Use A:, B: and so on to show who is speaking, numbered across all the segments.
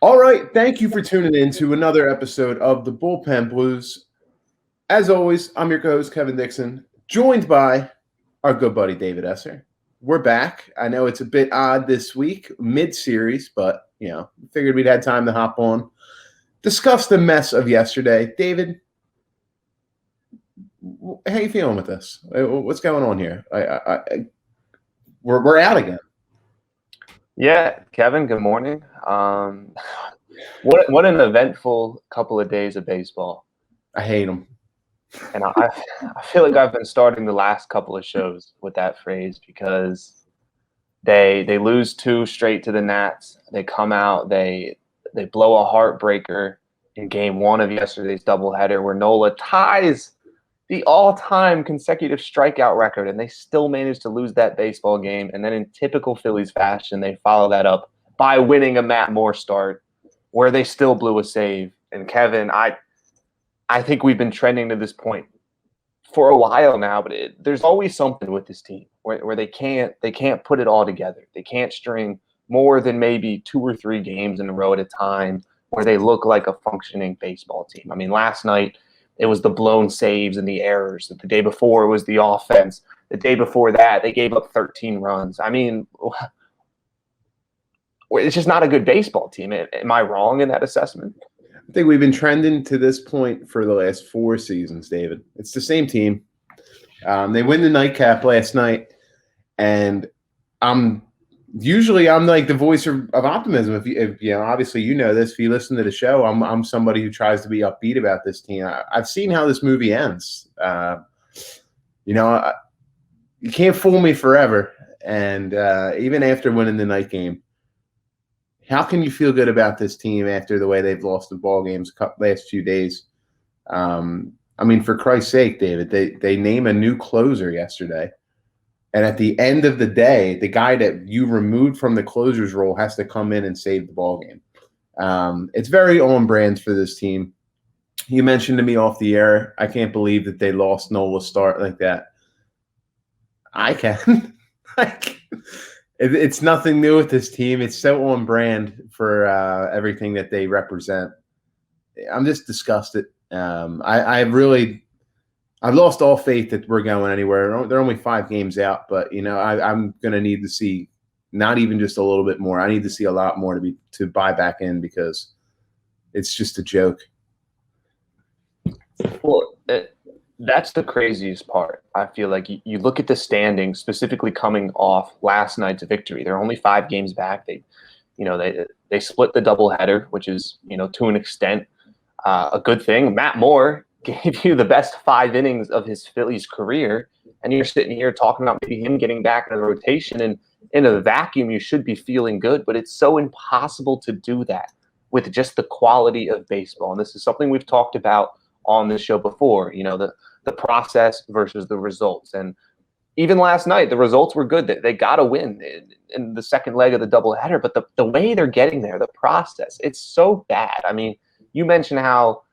A: All right, thank you for tuning in to another episode of the Bullpen Blues. As always, I'm your co-host Kevin Dixon, joined by our good buddy David Esser. We're back. I know it's a bit odd this week, mid-series, but figured we'd had time to hop on, discuss the mess of yesterday. David, how you feeling with this? What's going on here? We're out again.
B: Yeah, Kevin, good morning. What an eventful couple of days of baseball.
A: I hate them.
B: And I feel like I've been starting the last couple of shows with that phrase because they lose 2 straight to the Nats. They come out, they blow a heartbreaker in game 1 of yesterday's doubleheader where Nola ties the all-time consecutive strikeout record, and they still managed to lose that baseball game. And then in typical Phillies fashion, they follow that up by winning a Matt Moore start where they still blew a save. And Kevin, I think we've been trending to this point for a while now, but there's always something with this team where they can't put it all together. They can't string more than maybe 2 or 3 games in a row at a time where they look like a functioning baseball team. I mean, last night it was the blown saves and the errors. The day before it was the offense. The day before that, they gave up 13 runs. I mean, it's just not a good baseball team. Am I wrong in that assessment?
A: I think we've been trending to this point for the last 4 seasons, David. It's the same team. They win the nightcap last night, and I'm like the voice of optimism. If obviously you know this. If you listen to the show, I'm somebody who tries to be upbeat about this team. I've seen how this movie ends. You can't fool me forever. And even after winning the night game, how can you feel good about this team after the way they've lost the ball games last few days? I mean, for Christ's sake, David, they name a new closer yesterday. And at the end of the day, the guy that you removed from the closer's role has to come in and save the ball game. It's very on brand for this team. You mentioned to me off the air, I can't believe that they lost Nola's start like that. I can. It's nothing new with this team. It's so on brand for everything that they represent. I'm just disgusted. I've lost all faith that we're going anywhere. They're only 5 games out, but I'm going to need to see not even just a little bit more. I need to see a lot more to buy back in because it's just a joke.
B: Well, that's the craziest part. I feel like you look at the standings, specifically coming off last night's victory. They're only 5 games back. They split the doubleheader, which is to an extent a good thing. Matt Moore gave you the best 5 innings of his Phillies career, and you're sitting here talking about maybe him getting back in the rotation, and in a vacuum you should be feeling good, but it's so impossible to do that with just the quality of baseball. And this is something we've talked about on this show before, the process versus the results. And even last night, the results were good. They got to win in the second leg of the doubleheader, but the way they're getting there, the process, it's so bad. I mean, you mentioned how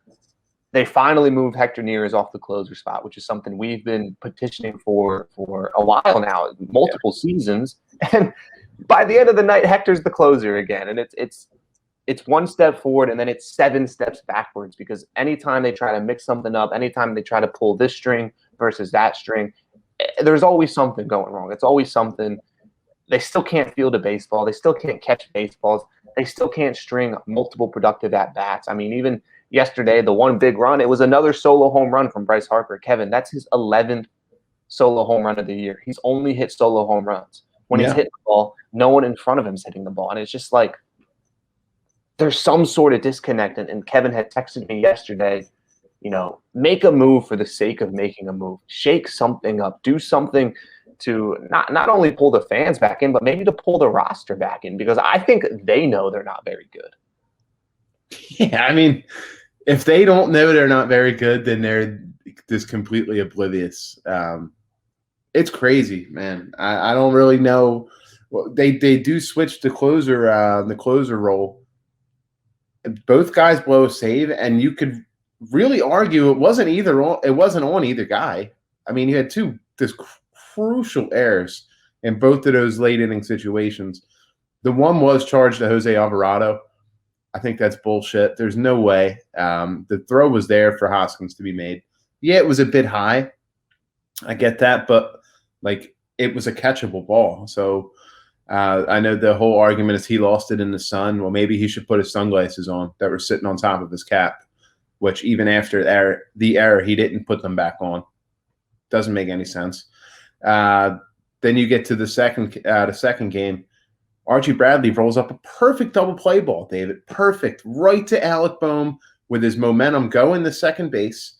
B: they finally moved Hector Neris off the closer spot, which is something we've been petitioning for a while now, multiple seasons. And by the end of the night, Hector's the closer again. And it's 1 step forward and then it's 7 steps backwards, because anytime they try to mix something up, anytime they try to pull this string versus that string, there's always something going wrong. It's always something. They still can't field a baseball. They still can't catch baseballs. They still can't string multiple productive at-bats. I mean, even yesterday, the one big run, it was another solo home run from Bryce Harper. Kevin, that's his 11th solo home run of the year. He's only hit solo home runs. When he's hitting the ball, no one in front of him is hitting the ball. And it's just like there's some sort of disconnect. And Kevin had texted me yesterday, make a move for the sake of making a move. Shake something up. Do something to not only pull the fans back in, but maybe to pull the roster back in, because I think they know they're not very good.
A: Yeah, I mean, if they don't know they're not very good, then they're just completely oblivious. It's crazy, man. I don't really know. Well, they do switch to the closer role. Both guys blow a save, and you could really argue it wasn't on either guy. I mean, you had 2 just crucial errors in both of those late inning situations. The one was charged to Jose Alvarado. I think that's bullshit. There's no way. The throw was there for Hoskins to be made. Yeah, it was a bit high. I get that, but like it was a catchable ball. So I know the whole argument is he lost it in the sun. Well, maybe he should put his sunglasses on that were sitting on top of his cap, which even after the error, he didn't put them back on. Doesn't make any sense. Then you get to the second game. Archie Bradley rolls up a perfect double play ball, David. Perfect. Right to Alec Boehm with his momentum going to second base.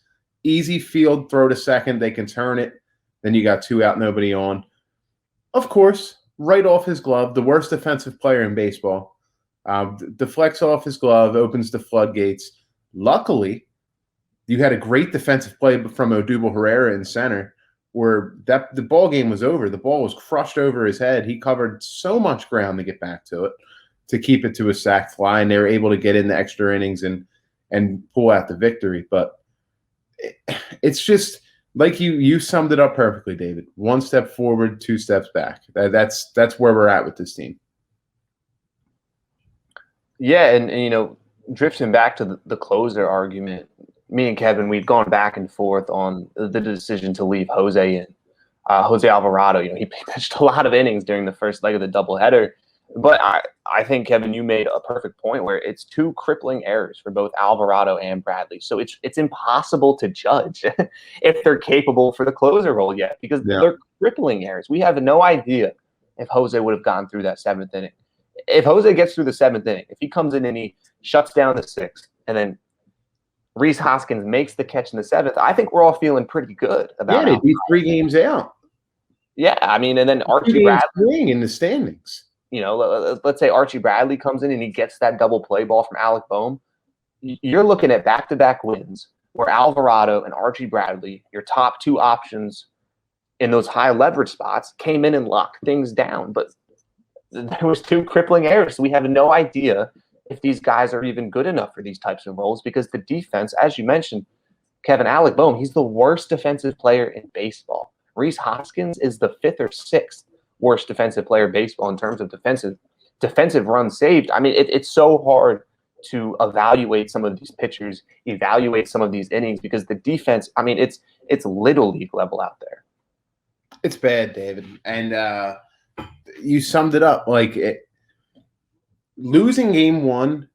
A: Easy field throw to second. They can turn it. Then you got 2 out, nobody on. Of course, right off his glove, the worst defensive player in baseball. Deflects off his glove, opens the floodgates. Luckily, you had a great defensive play from Odubel Herrera in center, where the ball game was over. The ball was crushed over his head. He covered so much ground to get back to it, to keep it to a sac fly, and they were able to get in the extra innings and pull out the victory. But it's just like you summed it up perfectly, David. 1 step forward, 2 steps back. That's where we're at with this team.
B: Yeah, and drifting back to the closer argument, me and Kevin, we've gone back and forth on the decision to leave Jose in. Jose Alvarado, he pitched a lot of innings during the first leg of the doubleheader. But I think, Kevin, you made a perfect point where it's 2 crippling errors for both Alvarado and Bradley. So it's impossible to judge if they're capable for the closer role yet, because they're crippling errors. We have no idea if Jose would have gotten through that 7th inning. If Jose gets through the 7th inning, if he comes in and he shuts down the 6th, and then Rhys Hoskins makes the catch in the 7th, I think we're all feeling pretty good about it.
A: Yeah, they beat 3 games out.
B: Yeah, I mean, and then Archie Bradley
A: in the standings.
B: Let's say Archie Bradley comes in and he gets that double play ball from Alec Boehm. You're looking at back-to-back wins where Alvarado and Archie Bradley, your top 2 options in those high leverage spots, came in and locked things down. But there was 2 crippling errors. So we have no idea if these guys are even good enough for these types of roles, because the defense, as you mentioned, Kevin, Alec Boehm, he's the worst defensive player in baseball. Rhys Hoskins is the 5th or 6th worst defensive player in baseball in terms of defensive runs saved. I mean, it's so hard to evaluate some of these pitchers, evaluate some of these innings, because the defense, I mean, it's little league level out there.
A: It's bad, David. And you summed it up. Losing game 1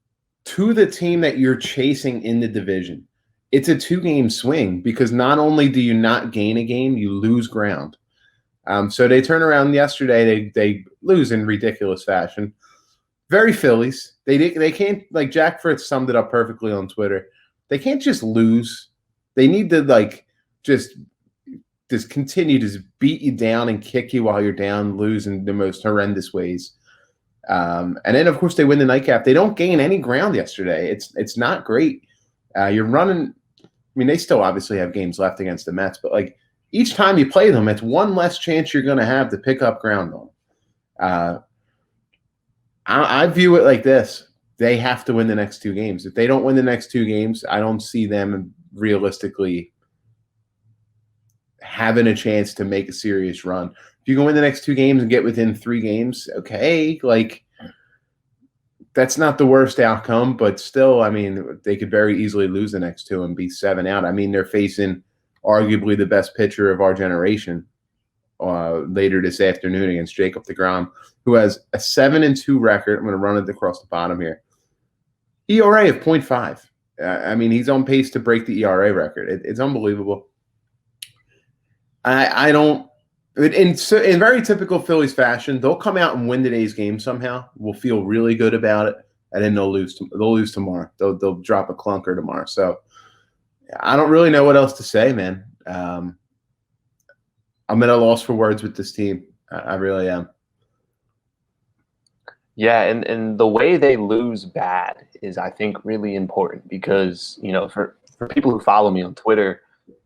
A: to the team that you're chasing in the division, it's a 2-game swing, because not only do you not gain a game, you lose ground. So they turn around yesterday. They lose in ridiculous fashion. Very Phillies. They can't, like Jack Fritz summed it up perfectly on Twitter. They can't just lose. They need to just continue to beat you down and kick you while you're down, lose in the most horrendous ways. And then, of course, they win the nightcap. They don't gain any ground yesterday. It's not great. You're running. I mean, they still obviously have games left against the Mets, but each time you play them, it's one less chance you're going to have to pick up ground on. I view it like this. They have to win the next 2 games. If they don't win the next 2 games, I don't see them realistically having a chance to make a serious run. If you can win the next 2 games and get within 3 games, okay, that's not the worst outcome, but still, I mean, they could very easily lose the next 2 and be 7 out. I mean, they're facing arguably the best pitcher of our generation later this afternoon against Jacob deGrom, who has a 7-2 record. I'm going to run it across the bottom here. ERA of 0.5. I mean, he's on pace to break the ERA record. It's unbelievable. I don't. In very typical Phillies fashion, they'll come out and win today's game somehow. We'll feel really good about it, and then they'll lose. They'll lose tomorrow. They'll drop a clunker tomorrow. So I don't really know what else to say, man. I'm at a loss for words with this team. I really am.
B: Yeah, and the way they lose bad is, I think, really important, because for people who follow me on Twitter,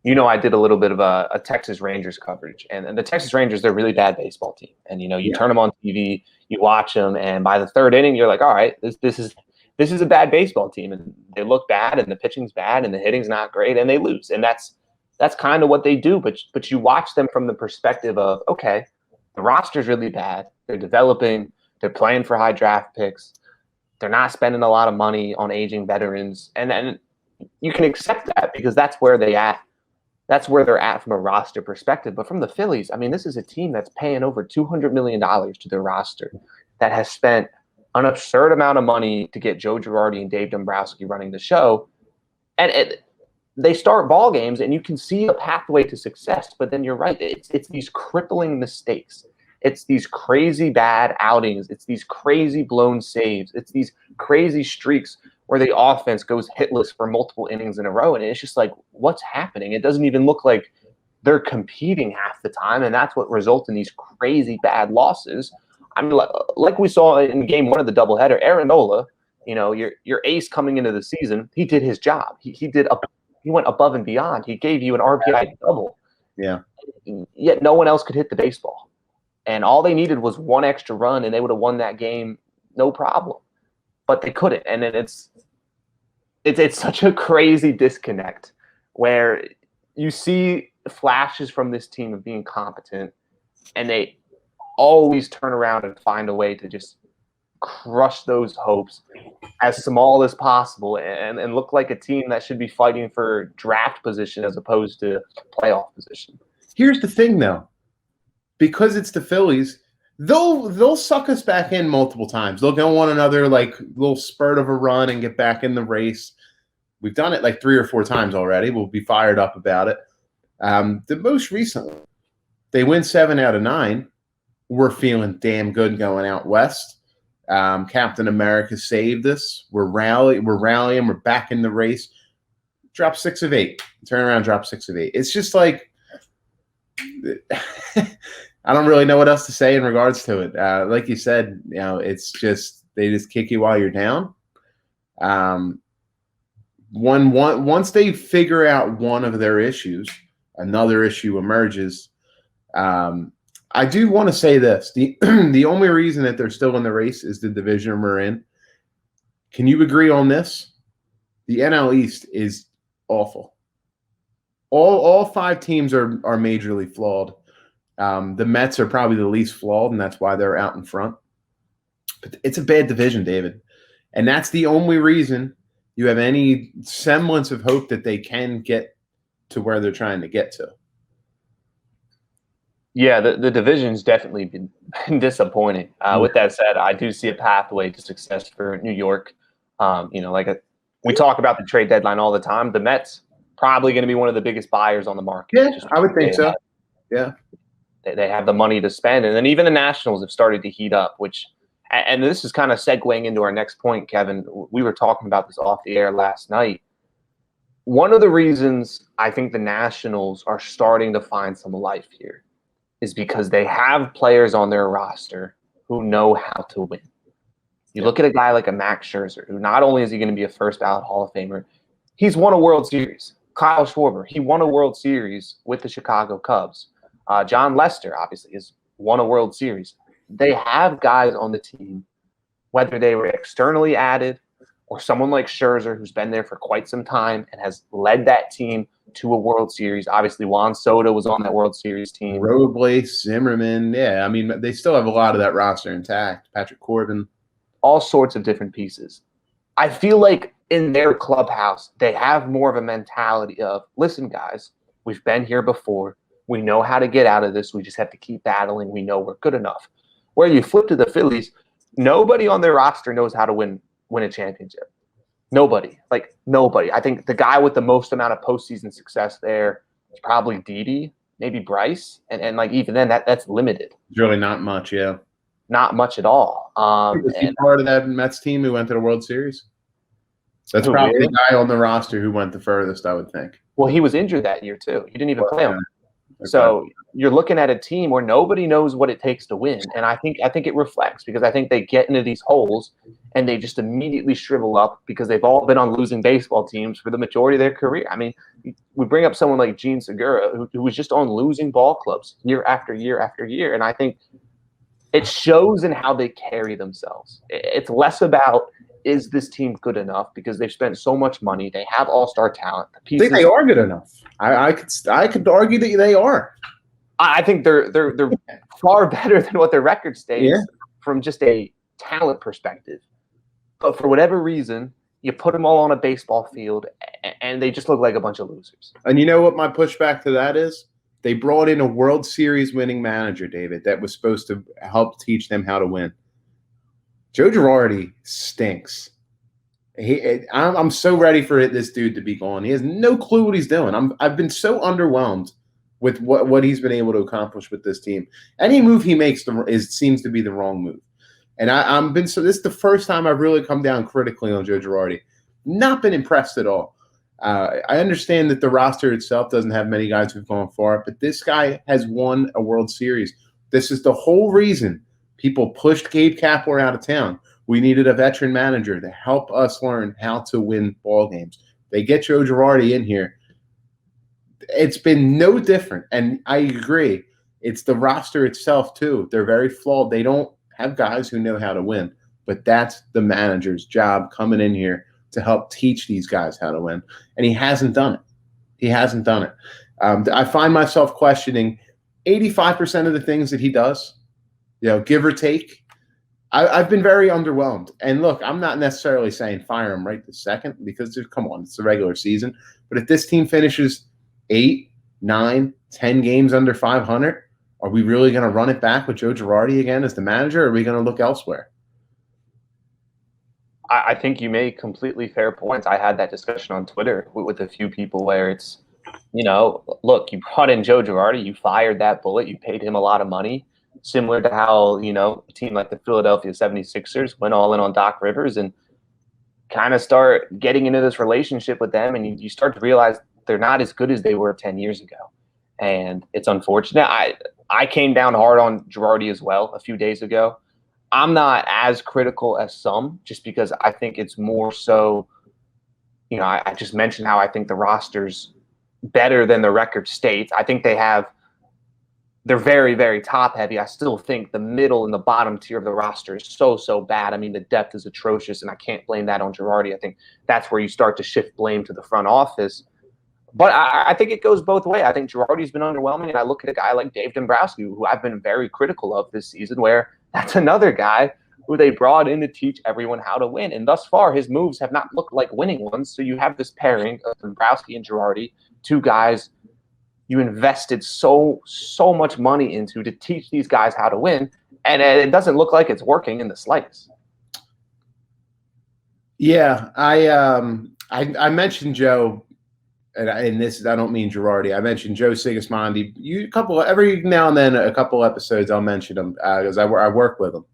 B: I did a little bit of a Texas Rangers coverage, and the Texas Rangers, they're a really bad baseball team. And you turn them on TV, you watch them, and by the 3rd inning, you're like, all right, this is a bad baseball team, and they look bad, and the pitching's bad, and the hitting's not great, and they lose. And that's kind of what they do. But you watch them from the perspective of, okay, the roster's really bad. They're developing. They're playing for high draft picks. They're not spending a lot of money on aging veterans, and you can accept that because that's where they at. That's where they're at from a roster perspective. But from the Phillies, I mean, this is a team that's paying over $200 million to their roster, that has spent an absurd amount of money to get Joe Girardi and Dave Dombrowski running the show. And they start ball games, and you can see a pathway to success. But then you're right. It's these crippling mistakes. It's these crazy bad outings. It's these crazy blown saves. It's these crazy streaks where the offense goes hitless for multiple innings in a row. And it's just like, what's happening? It doesn't even look like they're competing half the time. And that's what results in these crazy bad losses. I mean, like we saw in game one of the doubleheader, Aaron Nola, your ace coming into the season, he did his job. He went above and beyond. He gave you an RBI double.
A: Yeah.
B: Yet no one else could hit the baseball. And all they needed was one extra run, and they would have won that game, no problem. But they couldn't. And then it's such a crazy disconnect where you see flashes from this team of being competent, and they always turn around and find a way to just crush those hopes as small as possible and look like a team that should be fighting for draft position as opposed to playoff position.
A: Here's the thing, though. Because it's the Phillies, they'll suck us back in multiple times. They'll go on another little spurt of a run and get back in the race. We've done it like 3 or 4 times already. We'll be fired up about it. The most recently, they win 7 out of 9. We're feeling damn good going out west. Captain America saved us. We're rallying. We're back in the race. Drop 6 of 8. Turn around, drop 6 of 8. It's just like I don't really know what else to say in regards to it. Like you said, it's just they just kick you while you're down. Once they figure out one of their issues, another issue emerges. I do want to say this: the only reason that they're still in the race is the division we're in. Can you agree on this? The NL East is awful. All 5 teams are majorly flawed. The Mets are probably the least flawed, and that's why they're out in front. But it's a bad division, David. And that's the only reason you have any semblance of hope that they can get to where they're trying to get to.
B: Yeah, the division's definitely been disappointing. With that said, I do see a pathway to success for New York. We talk about the trade deadline all the time. The Mets probably going to be one of the biggest buyers on the market.
A: Yeah, I would think so. Yeah.
B: They have the money to spend. And then even the Nationals have started to heat up, and this is kind of segueing into our next point, Kevin. We were talking about this off the air last night. One of the reasons I think the Nationals are starting to find some life here is because they have players on their roster who know how to win. You look at a guy like a Max Scherzer, who not only is he going to be a first ballot Hall of Famer, he's won a World Series. Kyle Schwarber, he won a World Series with the Chicago Cubs. John Lester, obviously, has won a World Series. They have guys on the team, whether they were externally added or someone like Scherzer, who's been there for quite some time and has led that team to a World Series. Obviously, Juan Soto was on that World Series team.
A: Robles, Zimmerman. Yeah, I mean, they still have a lot of that roster intact. Patrick Corbin.
B: All sorts of different pieces. I feel like in their clubhouse, they have more of a mentality of, listen, guys, we've been here before. We know how to get out of this. We just have to keep battling. We know we're good enough. Where you flip to the Phillies, nobody on their roster knows how to win a championship. Nobody. Nobody. I think the guy with the most amount of postseason success there is probably Didi, maybe Bryce. And even then, that's limited.
A: It's really not much, yeah.
B: Not much at all.
A: Was he part of that Mets team who went to the World Series? That's probably the guy on the roster who went the furthest, I would think.
B: Well, he was injured that year, too. He didn't even play on it. Okay. So you're looking at a team where nobody knows what it takes to win. And I think it reflects because I think they get into these holes and they just immediately shrivel up because they've all been on losing baseball teams for the majority of their career. I mean, we bring up someone like Gene Segura, who was just on losing ball clubs year after year after year. And I think it shows in how they carry themselves. It's less about, is this team good enough? Because they've spent so much money. They have all-star talent.
A: I think they are good enough. I could argue that they are.
B: I think they're far better than what their record states from just a talent perspective. But for whatever reason, you put them all on a baseball field, and they just look like a bunch of losers.
A: And you know what my pushback to that is? They brought in a World Series winning manager, David, that was supposed to help teach them how to win. Joe Girardi stinks. I'm so ready for this dude to be gone. He has no clue what he's doing. I've been so underwhelmed with what he's been able to accomplish with this team. Any move he makes seems to be the wrong move. And this is the first time I've really come down critically on Joe Girardi. Not been impressed at all. I understand that the roster itself doesn't have many guys who've gone far, but this guy has won a World Series. This is the whole reason people pushed Gabe Kapler out of town. We needed a veteran manager to help us learn how to win ball games. They get Joe Girardi in here. It's been no different, and I agree. It's the roster itself, too. They're very flawed. They don't have guys who know how to win, but that's the manager's job coming in here to help teach these guys how to win, and he hasn't done it. He hasn't done it. I find myself questioning 85% of the things that he does, give or take. I've been very underwhelmed. And look, I'm not necessarily saying fire him right this second because, come on, it's the regular season. But if this team finishes 8, 9, 10 games under 500, are we really going to run it back with Joe Girardi again as the manager, or are we going to look elsewhere?
B: I think you make completely fair points. I had that discussion on Twitter with a few people where it's, look, you brought in Joe Girardi, you fired that bullet, you paid him a lot of money, similar to how, a team like the Philadelphia 76ers went all in on Doc Rivers and kind of start getting into this relationship with them, and you start to realize they're not as good as they were 10 years ago. And it's unfortunate. I came down hard on Girardi as well a few days ago. I'm not as critical as some, just because I think it's more so, I just mentioned how I think the roster's better than the record states. I think they're very, very top heavy. I still think the middle and the bottom tier of the roster is so bad. I mean, the depth is atrocious, and I can't blame that on Girardi. I think that's where you start to shift blame to the front office. But I think it goes both ways. I think Girardi's been underwhelming, and I look at a guy like Dave Dombrowski, who I've been very critical of this season, where that's another guy who they brought in to teach everyone how to win. And thus far, his moves have not looked like winning ones. So you have this pairing of Dombrowski and Girardi, two guys you invested so much money into to teach these guys how to win, and it doesn't look like it's working in the slightest.
A: Yeah, I mentioned Joe. And this, I don't mean Girardi. I mentioned Joe Sigismondi. Every now and then, a couple episodes, I'll mention him because I work with him.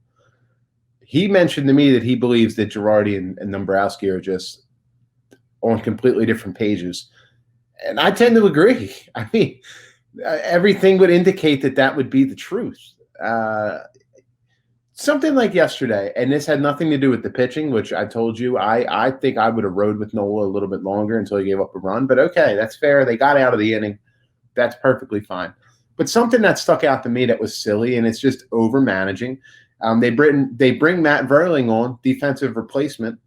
A: He mentioned to me that he believes that Girardi and Dombrowski are just on completely different pages, and I tend to agree. I mean, everything would indicate that would be the truth. Something like yesterday, and this had nothing to do with the pitching, which I told you I think I would have rode with Nola a little bit longer until he gave up a run. But okay, that's fair. They got out of the inning. That's perfectly fine. But something that stuck out to me that was silly, and it's just over managing. They bring Matt Verling on, defensive replacement.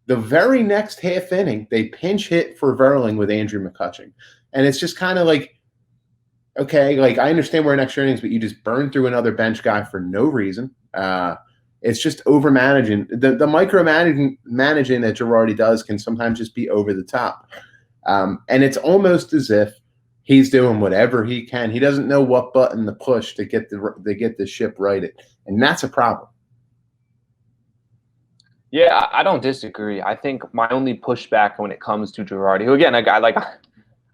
A: The very next half inning, they pinch hit for Verling with Andrew McCutcheon. And it's just kind of like, okay, like I understand we're in extra innings, but you just burned through another bench guy for no reason. It's just over managing. The micromanaging that Girardi does can sometimes just be over the top. And it's almost as if he's doing whatever he can. He doesn't know what button to push to get the ship righted. And that's a problem.
B: Yeah, I don't disagree. I think my only pushback when it comes to Girardi, who again, a guy like,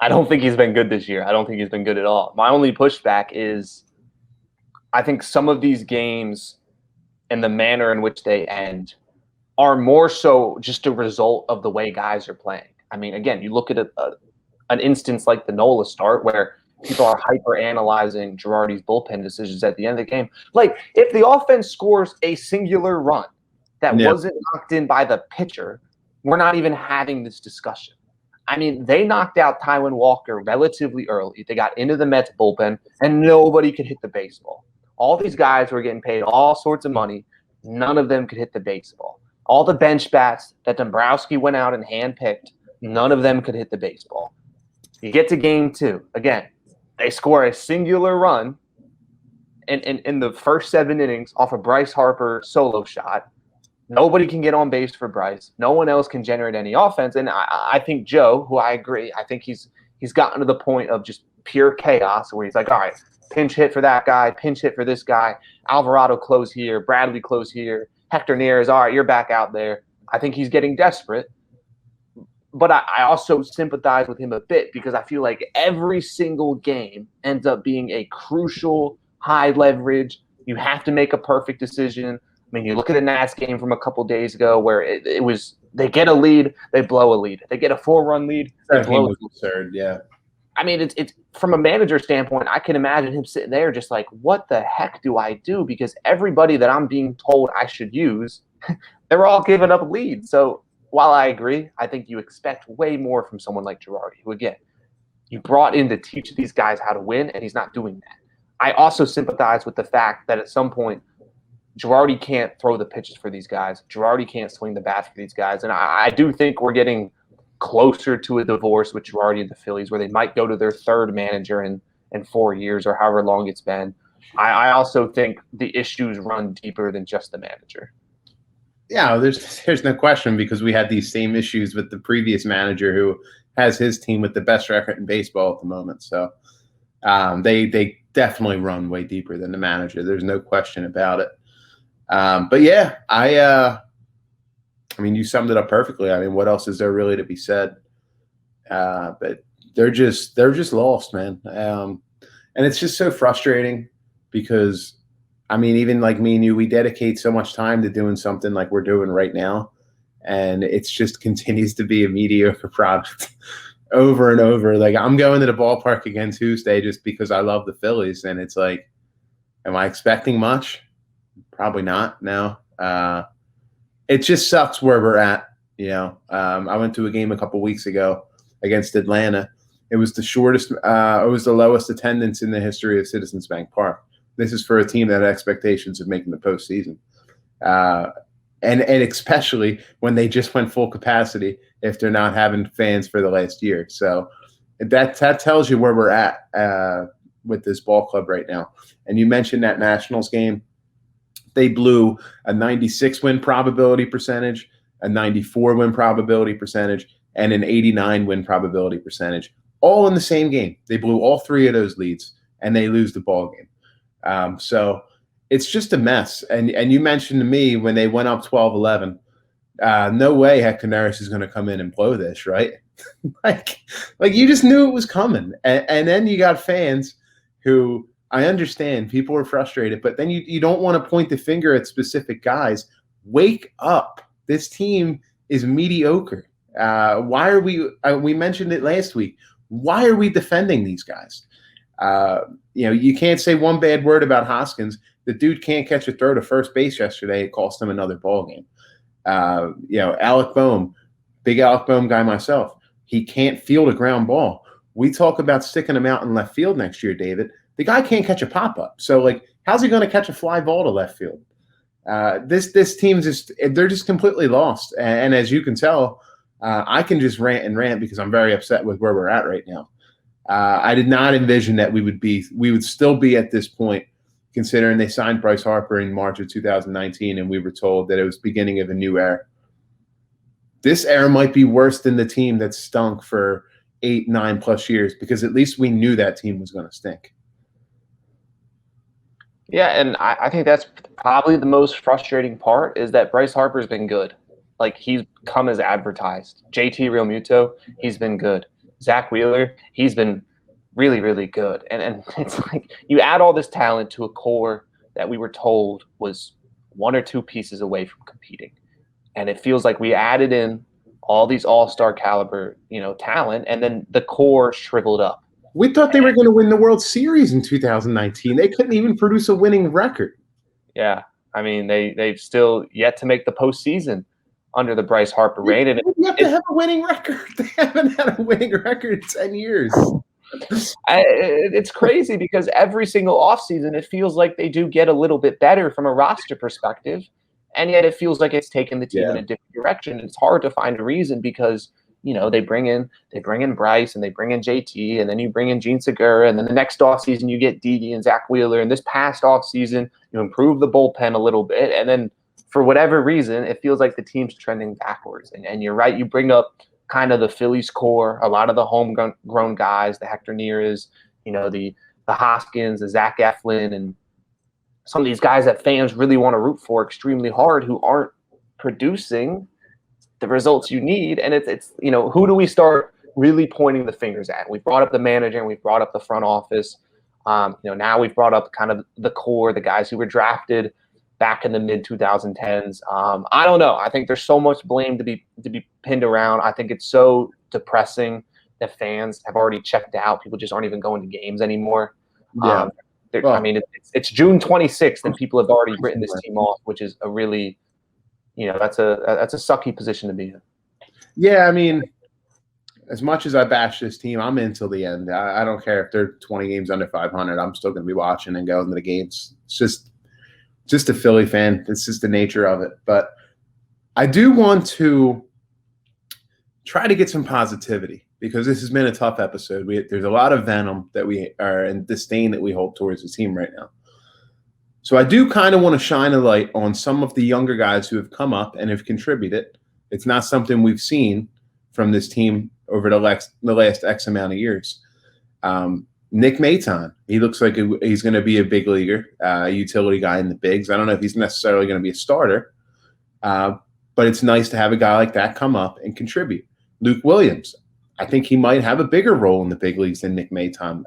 B: I don't think he's been good this year. I don't think he's been good at all. My only pushback is I think some of these games and the manner in which they end are more so just a result of the way guys are playing. I mean, again, you look at an instance like the Nola start where people are hyper-analyzing Girardi's bullpen decisions at the end of the game. Like, if the offense scores a singular run that wasn't knocked in by the pitcher, we're not even having this discussion. I mean, they knocked out Taijuan Walker relatively early. They got into the Mets bullpen, and nobody could hit the baseball. All these guys were getting paid all sorts of money. None of them could hit the baseball. All the bench bats that Dombrowski went out and handpicked, none of them could hit the baseball. You get to game 2. Again, they score a singular run in the first 7 innings off a Bryce Harper solo shot. Nobody can get on base for Bryce. No one else can generate any offense. And I think Joe, who I agree, I think he's gotten to the point of just pure chaos where he's like, all right, pinch hit for that guy, pinch hit for this guy, Alvarado close here, Bradley close here, Hector Neris, all right, you're back out there. I think he's getting desperate. But I also sympathize with him a bit because I feel like every single game ends up being a crucial high leverage. You have to make a perfect decision. I mean, you look at the Nats game from a couple days ago where it was they get a lead, they blow a lead. They get a 4-run lead, they blow a lead.
A: Absurd, yeah.
B: I mean, it's from a manager standpoint, I can imagine him sitting there just like, what the heck do I do? Because everybody that I'm being told I should use, they're all giving up leads. So while I agree, I think you expect way more from someone like Girardi, who, again, you brought in to teach these guys how to win, and he's not doing that. I also sympathize with the fact that at some point, Girardi can't throw the pitches for these guys. Girardi can't swing the bat for these guys. And I do think we're getting closer to a divorce with Girardi and the Phillies where they might go to their third manager in 4 years or however long it's been. I also think the issues run deeper than just the manager.
A: Yeah, there's no question because we had these same issues with the previous manager who has his team with the best record in baseball at the moment. So they definitely run way deeper than the manager. There's no question about it. But yeah, I mean, you summed it up perfectly. I mean, what else is there really to be said? But they're just lost, man. And it's just so frustrating because, I mean, even like me and you, we dedicate so much time to doing something like we're doing right now, and it's just continues to be a mediocre product over and over. Like, I'm going to the ballpark again Tuesday just because I love the Phillies, and it's like, am I expecting much? Probably not. No. It just sucks where we're at. You know, I went to a game a couple weeks ago against Atlanta. It was the shortest. It was the lowest attendance in the history of Citizens Bank Park. This is for a team that had expectations of making the postseason, and especially when they just went full capacity. If they're not having fans for the last year, so that tells you where we're at with this ball club right now. And you mentioned that Nationals game. They blew a 96 win probability percentage, a 94 win probability percentage, and an 89 win probability percentage, all in the same game. They blew all three of those leads, and they lose the ball game. So it's just a mess. And you mentioned to me when they went up 12-11, no way Hector Neris is going to come in and blow this, right? like you just knew it was coming. And then you got fans who, I understand people are frustrated, but then you don't want to point the finger at specific guys. Wake up. This team is mediocre. Why are we mentioned it last week. Why are we defending these guys? You can't say one bad word about Hoskins. The dude can't catch a throw to first base yesterday. It cost him another ball game. Alec Boehm, big Alec Boehm guy myself. He can't field a ground ball. We talk about sticking him out in left field next year, David. The guy can't catch a pop-up. So, how's he going to catch a fly ball to left field? This team they're just completely lost. And as you can tell, I can just rant and rant because I'm very upset with where we're at right now. I did not envision that we would still be at this point, considering they signed Bryce Harper in March of 2019, and we were told that it was beginning of a new era. This era might be worse than the team that stunk for 8-9 plus years because at least we knew that team was going to stink.
B: Yeah, and I think that's probably the most frustrating part is that Bryce Harper's been good. Like, he's come as advertised. JT Realmuto, he's been good. Zach Wheeler, he's been really, really good. And it's like you add all this talent to a core that we were told was one or two pieces away from competing. And it feels like we added in all these all-star caliber, talent, and then the core shriveled up.
A: We thought they were going to win the World Series in 2019. They couldn't even produce a winning record.
B: Yeah. I mean, they've still yet to make the postseason under the Bryce Harper reign. And
A: you have to have a winning record. They haven't had a winning record in 10 years.
B: It's crazy because every single offseason, it feels like they do get a little bit better from a roster perspective. And yet it feels like it's taken the team in a different direction. It's hard to find a reason because they bring in Bryce and they bring in JT, and then you bring in Gene Segura, and then the next offseason you get Didi and Zach Wheeler. And this past offseason, you improve the bullpen a little bit, and then for whatever reason, it feels like the team's trending backwards. And you're right. You bring up kind of the Phillies core, a lot of the homegrown guys, the Hector Neras, the Hoskins, the Zach Eflin, and some of these guys that fans really want to root for extremely hard who aren't producing the results you need. And it's who do we start really pointing the fingers at? We brought up the manager and we brought up the front office. Now we've brought up kind of the core, the guys who were drafted back in the mid 2010s. I don't know. I think there's so much blame to be pinned around. I think it's so depressing that fans have already checked out. People just aren't even going to games anymore.
A: Yeah.
B: It's June 26th, and people have already written this team off, which is a really, that's a sucky position to be in.
A: Yeah, I mean, as much as I bash this team, I'm in till the end. I don't care if they're 20 games under 500. I'm still going to be watching and going to the games. It's just a Philly fan. It's just the nature of it. But I do want to try to get some positivity because this has been a tough episode. There's a lot of venom that we are and disdain that we hold towards the team right now. So I do kind of want to shine a light on some of the younger guys who have come up and have contributed. It's not something we've seen from this team over the last X amount of years. Nick Maton, he looks like he's going to be a big leaguer, utility guy in the bigs. I don't know if he's necessarily going to be a starter, but it's nice to have a guy like that come up and contribute. Luke Williams, I think he might have a bigger role in the big leagues than Nick Maton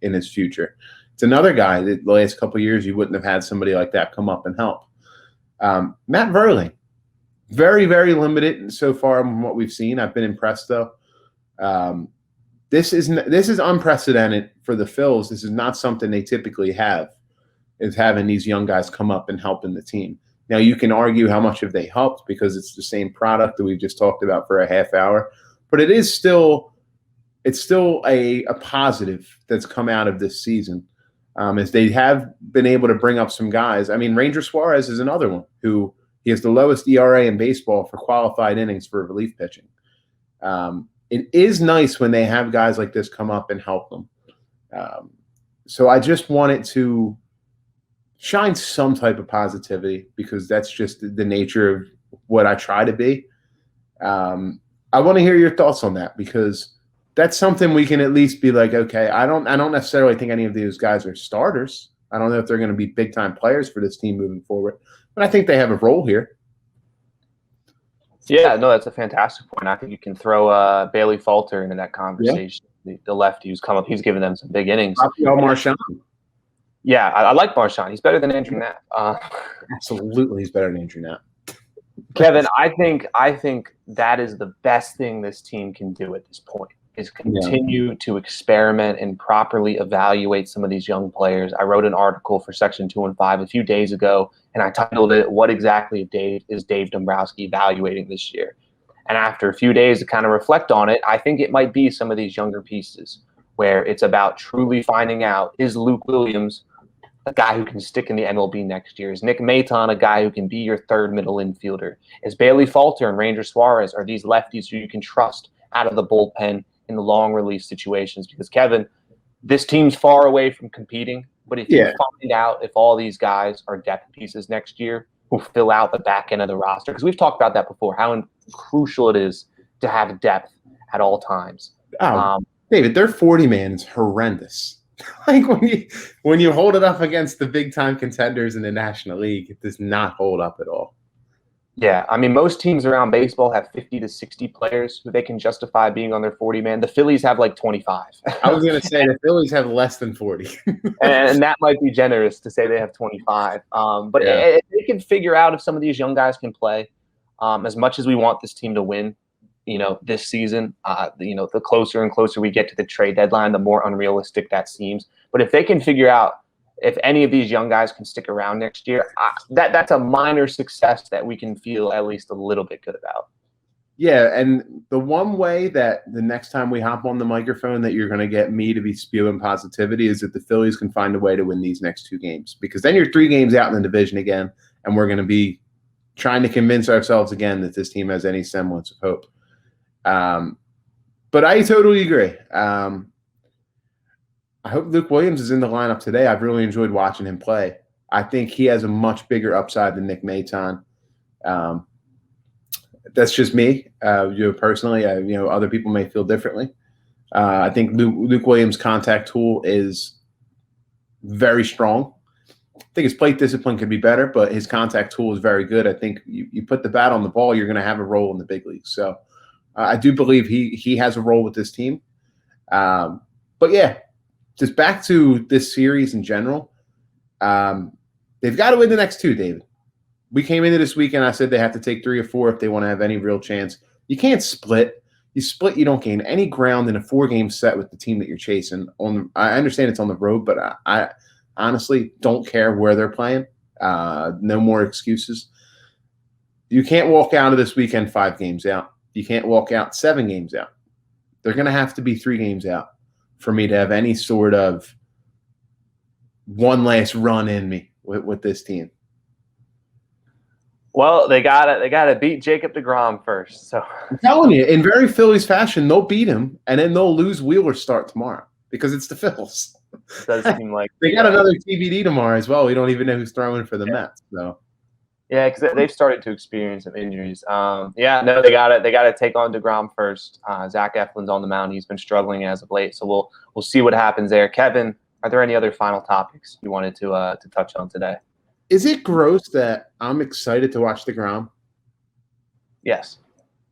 A: in his future. It's another guy that the last couple of years you wouldn't have had somebody like that come up and help. Matt Verling, very, very limited so far from what we've seen. I've been impressed, though. This is unprecedented for the Phils. This is not something they typically have, is having these young guys come up and helping the team. Now, you can argue how much have they helped because it's the same product that we've just talked about for a half hour, but it's still a positive that's come out of this season, as they have been able to bring up some guys. I mean, Ranger Suarez is another one who he has the lowest ERA in baseball for qualified innings for relief pitching. It is nice when they have guys like this come up and help them. So I just wanted to shine some type of positivity because that's just the nature of what I try to be. I want to hear your thoughts on that because that's something we can at least be like, okay, I don't necessarily think any of these guys are starters. I don't know if they're going to be big-time players for this team moving forward, but I think they have a role here.
B: Yeah, no, that's a fantastic point. I think you can throw Bailey Falter into that conversation. Yeah. The lefty who's come up, he's given them some big innings.
A: Marchand.
B: Yeah, I like Marchand. He's better than Andrew Knapp.
A: Absolutely, he's better than Andrew Knapp.
B: Kevin, I think that is the best thing this team can do at this point is continue to experiment and properly evaluate some of these young players. I wrote an article for Section 2 and 5 a few days ago, and I titled it, "What exactly is Dave Dombrowski evaluating this year?" And after a few days to kind of reflect on it, I think it might be some of these younger pieces where it's about truly finding out, is Luke Williams a guy who can stick in the MLB next year? Is Nick Maton a guy who can be your third middle infielder? Is Bailey Falter and Ranger Suarez, are these lefties who you can trust out of the bullpen in the long release situations? Because, Kevin, this team's far away from competing, but if you find out if all these guys are depth pieces next year who fill out the back end of the roster, because we've talked about that before, how crucial it is to have depth at all times.
A: David, their 40-man is horrendous. Like when you hold it up against the big-time contenders in the National League, it does not hold up at all.
B: Yeah, I mean, most teams around baseball have 50 to 60 players who they can justify being on their 40-man. The Phillies have like 25.
A: I was going to say the Phillies have less than 40.
B: and that might be generous to say they have 25. But if they can figure out if some of these young guys can play, as much as we want this team to win, this season, the closer and closer we get to the trade deadline, the more unrealistic that seems. But if they can figure out if any of these young guys can stick around next year, that's a minor success that we can feel at least a little bit good about.
A: Yeah, and the one way that the next time we hop on the microphone that you're going to get me to be spewing positivity is that the Phillies can find a way to win these next 2 games, because then you're 3 games out in the division again, and we're going to be trying to convince ourselves again that this team has any semblance of hope. But I totally agree. I hope Luke Williams is in the lineup today. I've really enjoyed watching him play. I think he has a much bigger upside than Nick Maton. That's just me. Personally, other people may feel differently. I think Luke Williams' contact tool is very strong. I think his plate discipline could be better, but his contact tool is very good. I think you put the bat on the ball, you're going to have a role in the big leagues. So I do believe he has a role with this team. But yeah, just back to this series in general. They've got to win the next two, David. We came into this weekend, I said they have to take 3 or 4 if they want to have any real chance. You can't split. You split, you don't gain any ground in a 4-game set with the team that you're chasing. I understand it's on the road, but I honestly don't care where they're playing. No more excuses. You can't walk out of this weekend 5 games out. You can't walk out 7 games out. They're going to have to be 3 games out for me to have any sort of one last run in me with this team.
B: Well, they gotta beat Jacob deGrom first. So
A: I'm telling you, in very Phillies fashion, they'll beat him, and then they'll lose Wheeler's start tomorrow because it's the Phils.
B: It does seem like
A: they got another TBD tomorrow as well. We don't even know who's throwing for the Mets. So
B: yeah, because they've started to experience some injuries. They gotta take on deGrom first. Zach Eflin's on the mound. He's been struggling as of late, so we'll see what happens there. Kevin, are there any other final topics you wanted to touch on today?
A: Is it gross that I'm excited to watch deGrom?
B: Yes.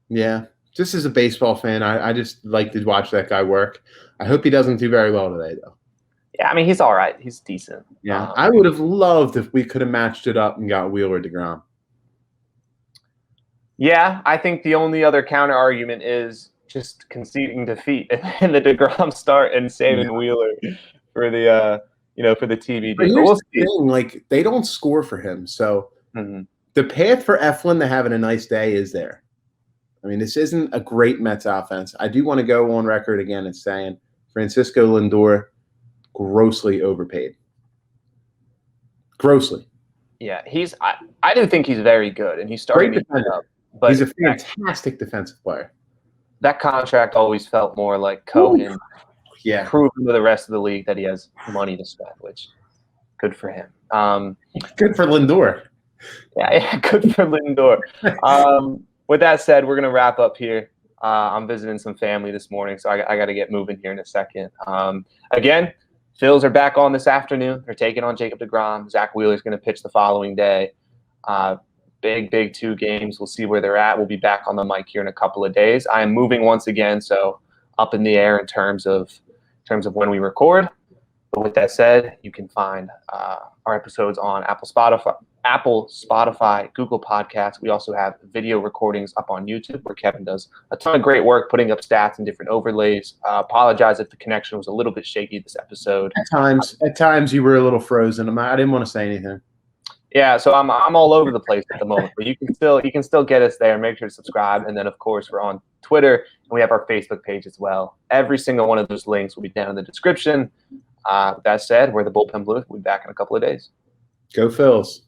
A: Yeah. Just as a baseball fan, I just like to watch that guy work. I hope he doesn't do very well today, though.
B: Yeah, I mean, he's all right. He's decent.
A: Yeah, I would have loved if we could have matched it up and got Wheeler deGrom.
B: Yeah, I think the only other counter argument is just conceding defeat in the deGrom start and saving Wheeler for the for the TBD.
A: But here's the thing, like, they don't score for him. So the path for Eflin to having a nice day is there. I mean, this isn't a great Mets offense. I do want to go on record again and saying Francisco Lindor grossly overpaid. Grossly.
B: Yeah, I do think he's very good, and he's starting to get up. But
A: he's a fantastic defensive player.
B: That contract always felt more like Cohen.
A: Yeah,
B: proving to the rest of the league that he has money to spend, which good for him.
A: Good for Lindor.
B: Yeah, good for Lindor. With that said, we're gonna wrap up here. I'm visiting some family this morning, so I got to get moving here in a second. Again, Phils are back on this afternoon. They're taking on Jacob deGrom. Zach Wheeler's going to pitch the following day. Big 2 games. We'll see where they're at. We'll be back on the mic here in a couple of days. I am moving once again, so up in the air in terms of when we record. But with that said, you can find our episodes on Apple, Spotify, Google Podcasts. We also have video recordings up on YouTube where Kevin does a ton of great work putting up stats and different overlays. Apologize if the connection was a little bit shaky this episode.
A: At times you were a little frozen. I didn't want to say anything.
B: Yeah, so I'm all over the place at the moment, but you can still get us there. Make sure to subscribe, and then of course we're on Twitter and we have our Facebook page as well. Every single one of those links will be down in the description. That said, we're the Bullpen Blues. We'll be back in a couple of days.
A: Go Phils.